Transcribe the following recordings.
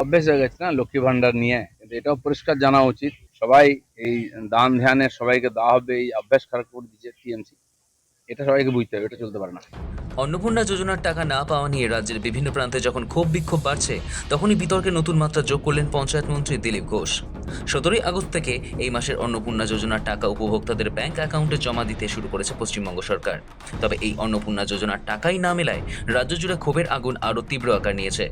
অভ্যেস হয়ে গেছে না লক্ষ্মী ভান্ডার নিয়ে, কিন্তু এটাও পরিষ্কার জানা উচিত। সবাই এই দান ধ্যানে সবাইকে দেওয়া হবে, এই অভ্যাস খারাপ করে দিচ্ছে টিএমসি। এটা সবাইকে বুঝতে হবে, এটা চলতে পারে না। অন্নপূর্ণা যোজনার টাকা না পাওয়া নিয়ে রাজ্যের বিভিন্ন প্রান্তে যখন ক্ষোভ বিক্ষোভ বাড়ছে, তখনই বিতর্কে নতুন মাত্রা যোগ করলেন পঞ্চায়েত মন্ত্রী দিলীপ ঘোষ। 17ই আগস্ট থেকে এই মাসের অন্নপূর্ণা যোজনার টাকা উপভোক্তাদের ব্যাংক অ্যাকাউন্টে জমা দিতে শুরু করেছে পশ্চিমবঙ্গ সরকার। তবে এই অন্নপূর্ণা যোজনার টাকাই না মেলায় রাজ্য জুড়ে ক্ষোভের আগুন আরও তীব্র আকার নিয়েছে।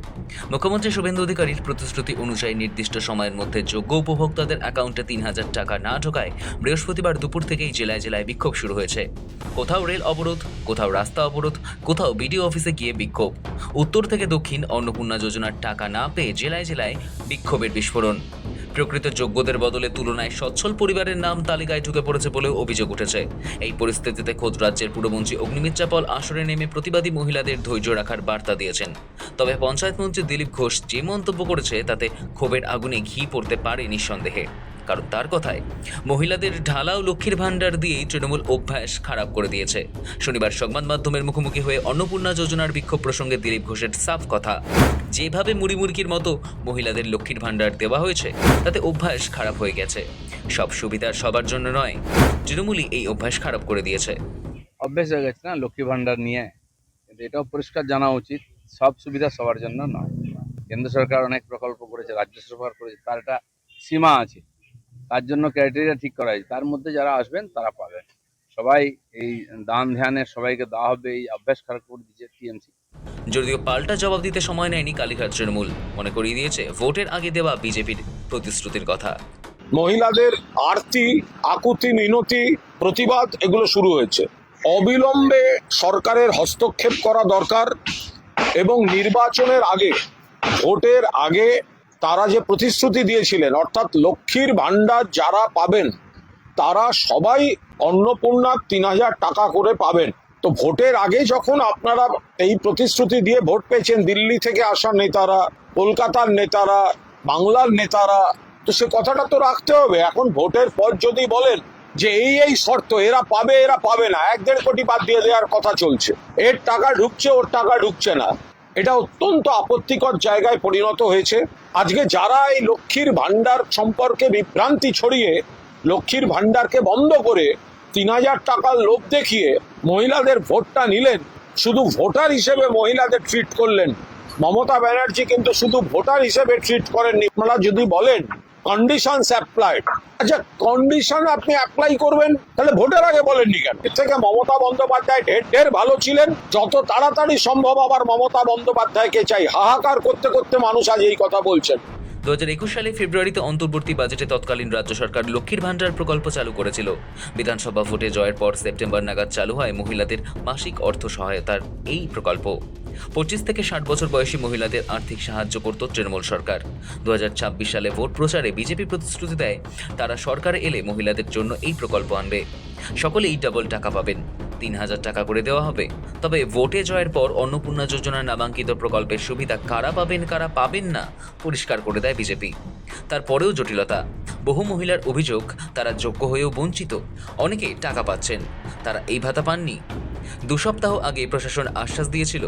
মুখ্যমন্ত্রী শুভেন্দু অধিকারীর প্রতিশ্রুতি অনুযায়ী নির্দিষ্ট সময়ের মধ্যে যোগ্য উপভোক্তাদের অ্যাকাউন্টে 3,000 টাকা না ঢোকায় বৃহস্পতিবার দুপুর থেকেই জেলায় জেলায় বিক্ষোভ শুরু হয়েছে। কোথাও রেল অবরোধ, কোথাও রাস্তা অবরোধ, কোথাও বিডিও অফিসে গিয়ে বিক্ষোভ। উত্তর থেকে দক্ষিণ অন্নপূর্ণা যোজনার টাকা না পেয়ে জেলায় জেলায় বিক্ষোভের বিস্ফোরণ। প্রকৃত যোগ্যদের বদলে তুলনায় সচ্ছল পরিবারের নাম তালিকায় ঢুকে পড়েছে বলেও অভিযোগ উঠেছে। এই পরিস্থিতিতে খোদ রাজ্যের পুরমন্ত্রী অগ্নিমিত্রা পল আসরে নেমে প্রতিবাদী মহিলাদের ধৈর্য রাখার বার্তা দিয়েছেন। তবে পঞ্চায়েত মন্ত্রী দিলীপ ঘোষ যে মন্তব্য করেছে তাতে ক্ষোভের আগুনে ঘি পড়তে পারে নিঃসন্দেহে। কারণ তার কথায়, মহিলাদের ঢালাও লক্ষ্মীর ভাণ্ডার দিয়েই তৃণমূল অভ্যাস খারাপ করে দিয়েছে। শনিবার সংবাদ মাধ্যমের মুখোমুখি হয়ে অন্নপূর্ণা যোজনার বিক্ষোভ প্রসঙ্গে দিলীপ ঘোষের সাফ কথা, যেভাবে মুড়িমুড়কির মতো মহিলাদের লক্ষ্মীর ভাণ্ডার দেওয়া হয়েছে তাতে অভ্যাস খারাপ হয়ে গেছে। সব সুবিধা সবার জন্য নয়, তৃণমূলই এই অভ্যাস খারাপ করে দিয়েছে। অভ্যেস হয়ে গেছে না লক্ষ্মী ভান্ডার নিয়ে, কিন্তু এটাও পরিষ্কার জানা উচিত। সব সুবিধা সবার জন্য নয়। কেন্দ্র সরকার অনেক প্রকল্প করেছে, রাজ্য সরকার করেছে, তার একটা সীমা আছে। তার জন্য ক্রাইটেরিয়া ঠিক করা হয়েছে, তার মধ্যে যারা আসবেন তারা পাবেন। সবাই এই দান ধ্যানে সবাইকে দেওয়া হবে, এই অভ্যাস খারাপ করে দিচ্ছে টিএমসি। যদিও পাল্টা জবাব দিতে সময় নেয়নি কালীঘাট তৃণমূল, মনে করিয়ে দিয়েছে ভোটের আগে দেওয়া বিজেপির প্রতিশ্রুতির কথা। মহিলাদের আরতি, আকুতি, মিনতি, প্রতিবাদ এগুলো শুরু হয়েছে। অবিলম্বে সরকারের হস্তক্ষেপ করা দরকার এবং নির্বাচনের আগে, ভোটের আগে তারা যে প্রতিশ্রুতি দিয়েছিলেন, অর্থাৎ লক্ষ্মীর ভাণ্ডার যারা পাবেন তারা সবাই অন্নপূর্ণা 3,000 টাকা করে পাবেন। তো ভোটের আগে যখন আপনারা এই প্রতিশ্রুতি দিয়ে ভোট পেয়েছেন, দিল্লি থেকে আসা নেতারা, কলকাতার নেতারা, বাংলার নেতারা, তো সে কথাটা তো রাখতে হবে। এখন ভোটের পর যদি বলেন যে এই শর্ত, এরা পাবে এরা পাবে না, 1-1.5 কোটি বাদ দিয়ে দেওয়ার কথা চলছে, এর টাকা ঢুকছে ওর টাকা ঢুকছে না, এটা অত্যন্ত আপত্তিকর জায়গায় পরিণত হয়েছে। আজকে যারা এই লক্ষ্মীর ভাণ্ডার সম্পর্কে বিভ্রান্তি ছড়িয়ে লক্ষ্মীর ভাণ্ডারকে বন্ধ করে 3,000 টাকার লোভ দেখিয়ে মহিলাদের ভোটটা নিলেন, শুধু ভোটার হিসেবে মহিলাদের ট্রিট করলেন। মমতা ব্যানার্জি কিন্তু শুধু ভোটার হিসেবে ট্রিট করেননি। আপনারা যদি বলেন কন্ডিশনস অ্যাপ্লাইড, আচ্ছা কন্ডিশন আপনি অ্যাপ্লাই করবেন, তাহলে ভোটের আগে বলেননি কেন? এর থেকে মমতা বন্দ্যোপাধ্যায় ঢের ভালো ছিলেন। যত তাড়াতাড়ি সম্ভব আবার মমতা বন্দ্যোপাধ্যায়কে চাই। হাহাকার করতে করতে মানুষ আজ এই কথা বলছেন। 2021 সালে ফেব্রুয়ারিতে অন্তর্বর্তী বাজেটে তৎকালীন রাজ্য সরকার লক্ষ্মীর ভাণ্ডার প্রকল্প চালু করেছিল। বিধানসভা ভোটে জয়ের পর সেপ্টেম্বর নাগাদ চালু হয় মহিলাদের মাসিক অর্থ সহায়তার এই প্রকল্প। 25 থেকে 60 বছর বয়সী মহিলাদের আর্থিক সাহায্য করত তৃণমূল সরকার। 2026 সালে ভোট প্রচারে বিজেপি প্রতিশ্রুতি দেয় তারা সরকারে এলে মহিলাদের জন্য এই প্রকল্প আনবে। সকলেই ডাবল টাকা পাবেন, 3,000 টাকা করে দেওয়া হবে। তবে ভোটে জয়ের পর অন্নপূর্ণা যোজনার নামাঙ্কিত প্রকল্পের সুবিধা কারা পাবেন কারা পাবেন না পরিষ্কার করে দেয় বিজেপি। তারপরেও জটিলতা, বহু মহিলার অভিযোগ তারা যোগ্য হয়েও বঞ্চিত। অনেকে টাকা পাচ্ছেন, তারা এই ভাতা পাননি। 2 সপ্তাহ আগে প্রশাসন আশ্বাস দিয়েছিল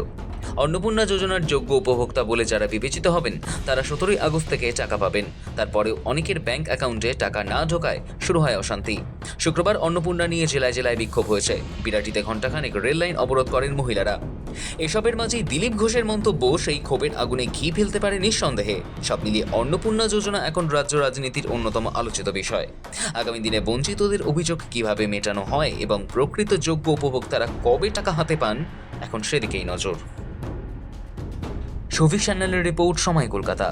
অন্নপূর্ণা যোজনার যোগ্য উপভোক্তা বলে যারা বিবেচিত হবেন তারা 17ই আগস্ট থেকে টাকা পাবেন। তারপরেও অনেকের ব্যাংক অ্যাকাউন্টে টাকা না ঢোকায় শুরু হয় অশান্তি। শুক্রবার অন্নপূর্ণা নিয়ে জেলায় জেলায় বিক্ষোভ হয়েছে। বিরাটিতে ঘণ্টাখানেক রেল লাইন অবরোধ করেন মহিলারা। এসবের মাঝেই দিলীপ ঘোষের মন্তব্য সেই ক্ষোভের আগুনে ঘি ফেলতে পারে নিঃসন্দেহে। সব মিলিয়ে অন্নপূর্ণা যোজনা এখন রাজ্য রাজনীতির অন্যতম আলোচিত বিষয়। আগামী দিনে বঞ্চিতদের অভিযোগ কিভাবে মেটানো হয় এবং প্রকৃত যোগ্য উপভোক্তারা কবে টাকা হাতে পান, এখন সেদিকেই নজর। শফিক সান্যালের রিপোর্ট, সময় কলকাতা।